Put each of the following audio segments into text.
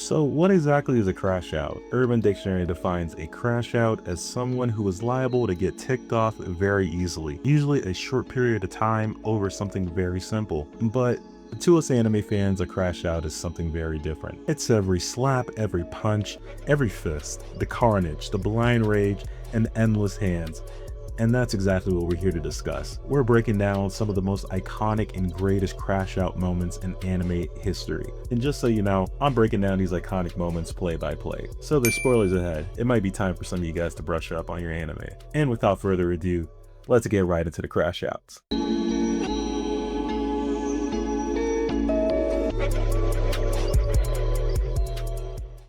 So what exactly is a crash out? Urban Dictionary defines a crash out as someone who is liable to get ticked off very easily, usually a short period of time over something very simple. But to us anime fans, a crash out is something very different. It's every slap, every punch, every fist, the carnage, the blind rage, and endless hands. And that's exactly what we're here to discuss. We're breaking down some of the most iconic and greatest crash out moments in anime history. And just so you know, I'm breaking down these iconic moments play by play. So there's spoilers ahead. It might be time for some of you guys to brush up on your anime. And without further ado, let's get right into the crash outs.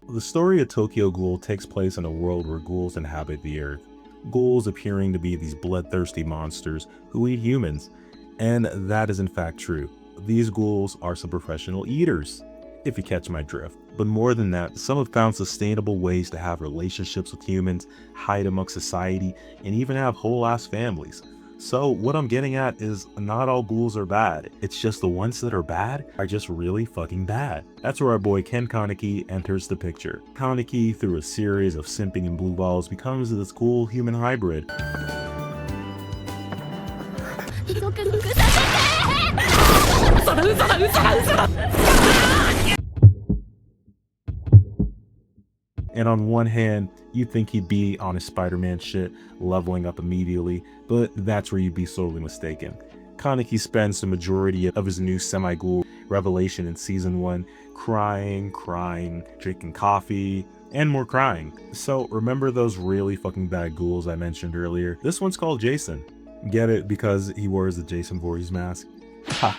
The story of Tokyo Ghoul takes place in a world where ghouls inhabit the earth. Ghouls appearing to be these bloodthirsty monsters who eat humans, and that is in fact true. These ghouls are some professional eaters, if you catch my drift. But more than that, some have found sustainable ways to have relationships with humans, hide amongst society, and even have whole ass families. So what I'm getting at is not all ghouls are bad, it's just the ones that are bad are just really fucking bad. That's where our boy Ken Kaneki enters the picture. Kaneki, through a series of simping and blue balls, becomes this cool human hybrid. And on one hand, you'd think he'd be on his Spider-Man shit, leveling up immediately, but that's where you'd be sorely mistaken. Kaneki spends the majority of his new semi-ghoul revelation in season 1 crying, drinking coffee, and more crying. So remember those really fucking bad ghouls I mentioned earlier? This one's called Jason. Get it? Because he wears the Jason Voorhees mask? Ha!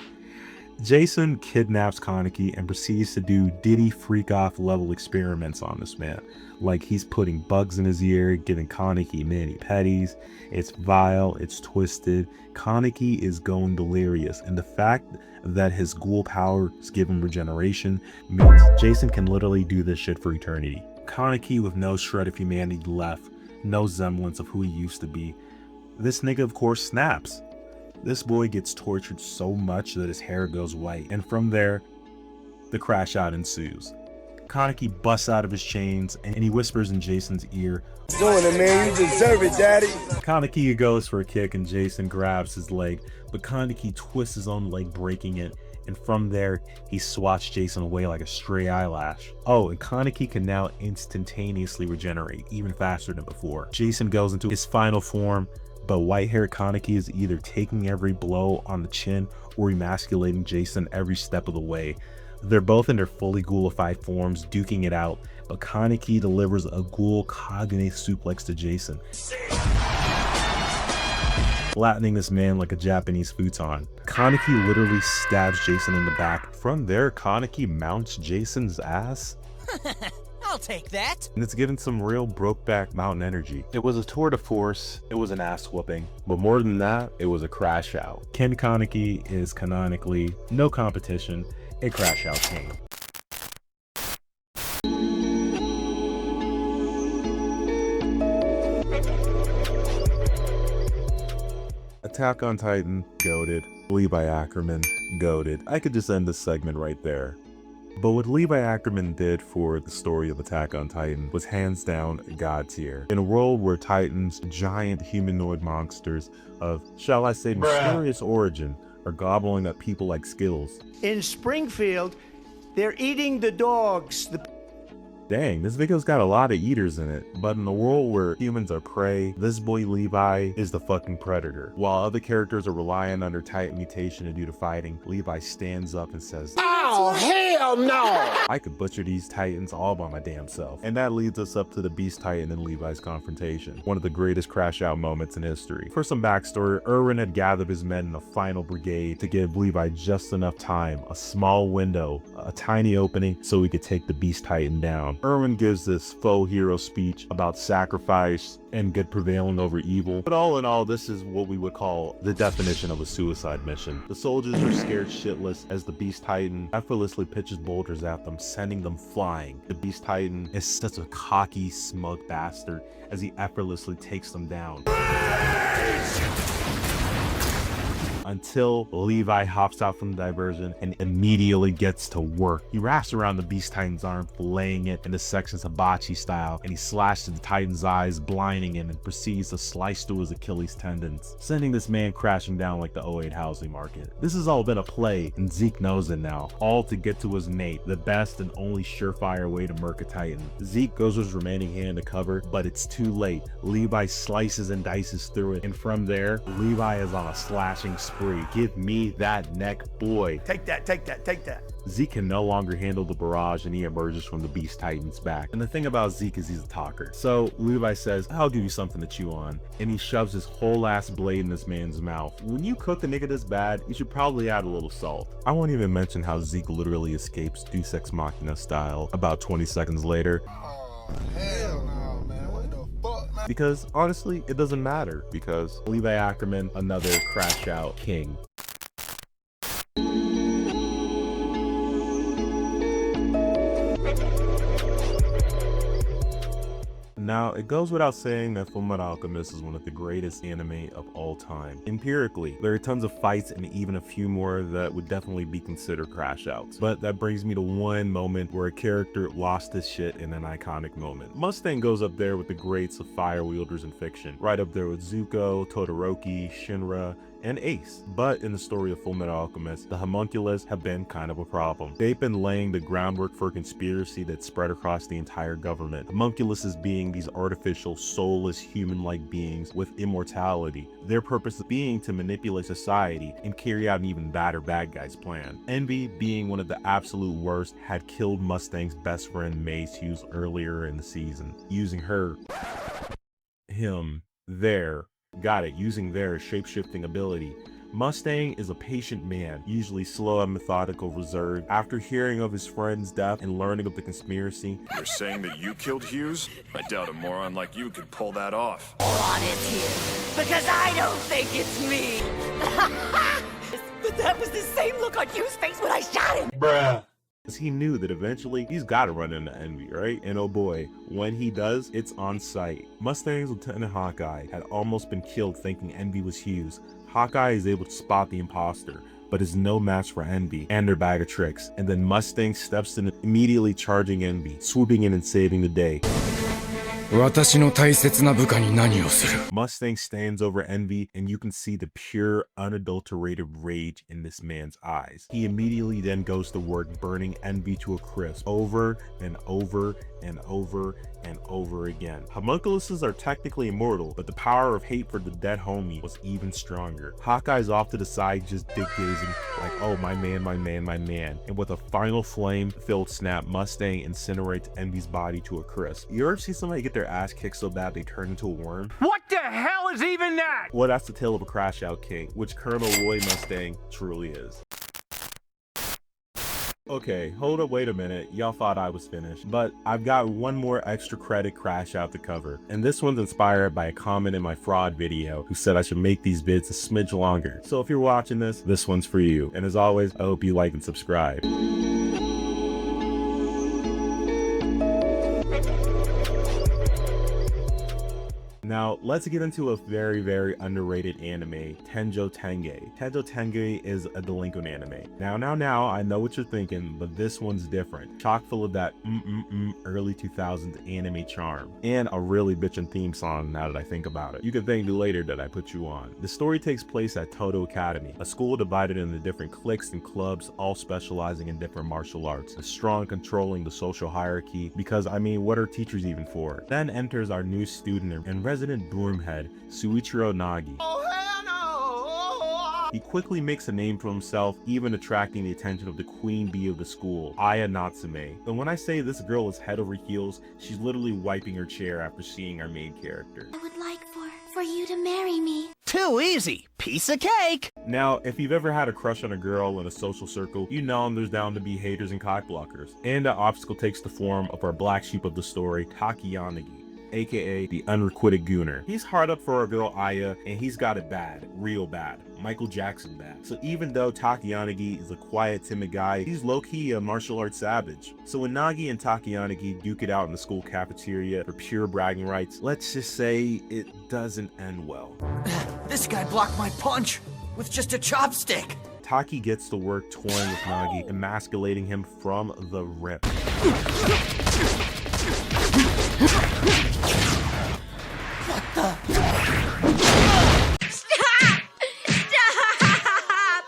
Jason kidnaps Kaneki and proceeds to do Diddy freak off level experiments on this man. Like he's putting bugs in his ear, giving Kaneki mani petties. It's vile, it's twisted. Kaneki is going delirious, and the fact that his ghoul powers give him regeneration means Jason can literally do this shit for eternity. Kaneki, with no shred of humanity left, no semblance of who he used to be. This nigga of course snaps. This boy gets tortured so much that his hair goes white, and from there, the crash out ensues. Kaneki busts out of his chains and he whispers in Jason's ear, "Doing it, man, you deserve it, daddy." Kaneki goes for a kick and Jason grabs his leg, but Kaneki twists his own leg, breaking it, and from there, he swats Jason away like a stray eyelash. Oh, and Kaneki can now instantaneously regenerate, even faster than before. Jason goes into his final form, but white-haired Kaneki is either taking every blow on the chin or emasculating Jason every step of the way. They're both in their fully ghoulified forms, duking it out, but Kaneki delivers a ghoul cognate suplex to Jason, flattening this man like a Japanese futon. Kaneki literally stabs Jason in the back. From there, Kaneki mounts Jason's ass. I'll take that. And it's given some real Brokeback Mountain energy. It was a tour de force, it was an ass whooping, but more than that, it was a crash out. Ken Kaneki is canonically, no competition, a crash out king. Attack on Titan, goated. Levi Ackerman, goated. I could just end this segment right there. But what Levi Ackerman did for the story of Attack on Titan was hands down god tier. In a world where Titans, giant humanoid monsters of, shall I say, mysterious origin, are gobbling up people like Skittles. In Springfield, they're eating the dogs. Dang, this video's got a lot of eaters in it, but in a world where humans are prey, this boy Levi is the fucking predator. While other characters are relying on their Titan mutation to do the fighting, Levi stands up and says, "Oh, hell no!" I could butcher these Titans all by my damn self. And that leads us up to the Beast Titan and Levi's confrontation, one of the greatest crash out moments in history. For some backstory, Erwin had gathered his men in the final brigade to give Levi just enough time, a small window, a tiny opening, so he could take the Beast Titan down. Erwin gives this faux hero speech about sacrifice and good prevailing over evil. But all in all, this is what we would call the definition of a suicide mission. The soldiers are scared shitless as the Beast Titan effortlessly pitches boulders at them, sending them flying. The Beast Titan is such a cocky, smug bastard as he effortlessly takes them down. until Levi hops out from the diversion and immediately gets to work. He wraps around the Beast Titan's arm, filleting it into sections hibachi style, and he slashes the Titan's eyes, blinding him, and proceeds to slice through his Achilles tendons, sending this man crashing down like the '08 housing market. This has all been a play, and Zeke knows it now, all to get to his mate, the best and only surefire way to murk a Titan. Zeke goes with his remaining hand to cover, but it's too late. Levi slices and dices through it, and from there, Levi is on a slashing spree. Give me that neck, boy. Take that, take that, take that. Zeke can no longer handle the barrage and he emerges from the Beast Titan's back. And the thing about Zeke is he's a talker. So Levi says, I'll give you something to chew on. And he shoves his whole ass blade in this man's mouth. When you cook a nigga this bad, you should probably add a little salt. I won't even mention how Zeke literally escapes Deus Ex Machina style about 20 seconds later. Oh, hell no, man. What the fuck, man? Because honestly, it doesn't matter, because Levi Ackerman, another crash out king. Now, it goes without saying that Fullmetal Alchemist is one of the greatest anime of all time. Empirically, there are tons of fights and even a few more that would definitely be considered crash outs. But that brings me to one moment where a character lost his shit in an iconic moment. Mustang goes up there with the greats of fire wielders in fiction, right up there with Zuko, Todoroki, Shinra, and Ace. But in the story of Fullmetal Alchemist, the homunculus have been kind of a problem. They've been laying the groundwork for a conspiracy that spread across the entire government. Homunculuses being these artificial, soulless, human-like beings with immortality. Their purpose being to manipulate society and carry out an even badder bad guy's plan. Envy, being one of the absolute worst, had killed Mustang's best friend Mace Hughes earlier in the season, using using their shape-shifting ability. Mustang is a patient man, usually slow and methodical, reserved. After hearing of his friend's death and learning of the conspiracy, You're saying that you killed Hughes? I doubt a moron like you could pull that off. On it here, because I don't think it's me. But that was the same look on Hugh's face when I shot him. bruh. Because he knew that eventually he's got to run into Envy, right? And oh boy, when he does, it's on sight. Mustang's Lieutenant Hawkeye had almost been killed thinking Envy was Hughes. Hawkeye is able to spot the imposter, but is no match for Envy and their bag of tricks. And then Mustang steps in, immediately charging Envy, swooping in and saving the day. Mustang stands over Envy, and you can see the pure, unadulterated rage in this man's eyes. He immediately then goes to work burning Envy to a crisp, over and over and over and over again. Homunculuses are technically immortal, but the power of hate for the dead homie was even stronger. Hawkeye's off to the side just dick gazing like, oh my man, my man, my man. And with a final flame-filled snap, Mustang incinerates Envy's body to a crisp. You ever see somebody get their ass kicked so bad they turn into a worm? What the hell is even that? Well, that's the tale of a crash out king, which Colonel Roy Mustang truly is. Okay, hold up, wait a minute. Y'all thought I was finished, but I've got one more extra credit crash out to cover. And this one's inspired by a comment in my fraud video who said I should make these vids a smidge longer. So if you're watching this one's for you. And as always, I hope you like and subscribe. Now, let's get into a very, very underrated anime, Tenjo Tenge. Tenjo Tenge is a delinquent anime. Now, I know what you're thinking, but this one's different. Chock full of that early 2000s anime charm. And a really bitchin' theme song now that I think about it. You can thank me later that I put you on. The story takes place at Todo Academy, a school divided into different cliques and clubs, all specializing in different martial arts. A strong controlling the social hierarchy, because I mean, what are teachers even for? Then enters our new student and resident broomhead, Suichiro Nagi. Oh, hell no! He quickly makes a name for himself, even attracting the attention of the queen bee of the school, Aya Natsume. And when I say this girl is head over heels, she's literally wiping her chair after seeing our main character. I would like for you to marry me. Too easy. Piece of cake. Now, if you've ever had a crush on a girl in a social circle, you know there's bound to be haters and cock blockers. And the obstacle takes the form of our black sheep of the story, Takiyanagi, aka the unrequited gooner. He's hard up for our girl Aya, and he's got it bad, real bad, Michael Jackson bad. So even though Takiyanagi is a quiet, timid guy, he's low-key a martial arts savage. So when Nagi and Takiyanagi duke it out in the school cafeteria for pure bragging rights, let's just say it doesn't end well. This guy blocked my punch. with just a chopstick. Taki gets to work toying with Nagi, emasculating him from the rip. Stop!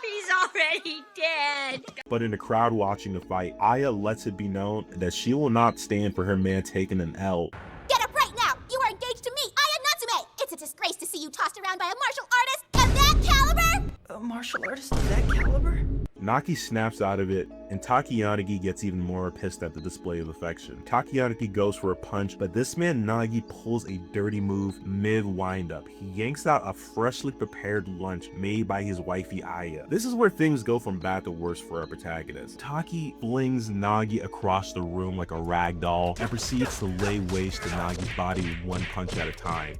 He's already dead. But in the crowd watching the fight, Aya lets it be known that she will not stand for her man taking an L. Get up right now! You are engaged to me, Aya Natsume! It's a disgrace to see you tossed around by a martial artist of that caliber! A martial artist of that caliber? Naki snaps out of it, and Takiyanagi gets even more pissed at the display of affection. Takiyanagi goes for a punch, but this man Nagi pulls a dirty move mid-wind-up. He yanks out a freshly prepared lunch made by his wifey Aya. This is where things go from bad to worse for our protagonist. Taki flings Nagi across the room like a rag doll and proceeds to lay waste to Nagi's body one punch at a time.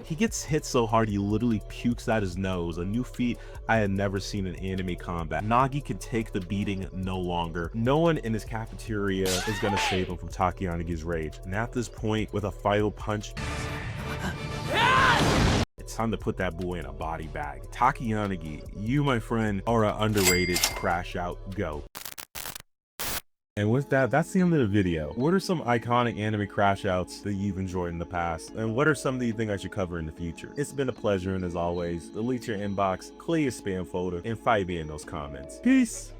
He gets hit so hard he literally pukes out his nose, a new feat I had never seen in anime combat. Nagi can take the beating no longer. No one in his cafeteria is gonna save him from Takayanagi's rage. And at this point, with a final punch, it's time to put that boy in a body bag. Takiyanagi, you, my friend, are an underrated crash out goat. And with that, that's the end of the video. What are some iconic anime crash outs that you've enjoyed in the past? And what are some that you think I should cover in the future? It's been a pleasure, and as always, delete your inbox, clear your spam folder, and fight me in those comments. Peace!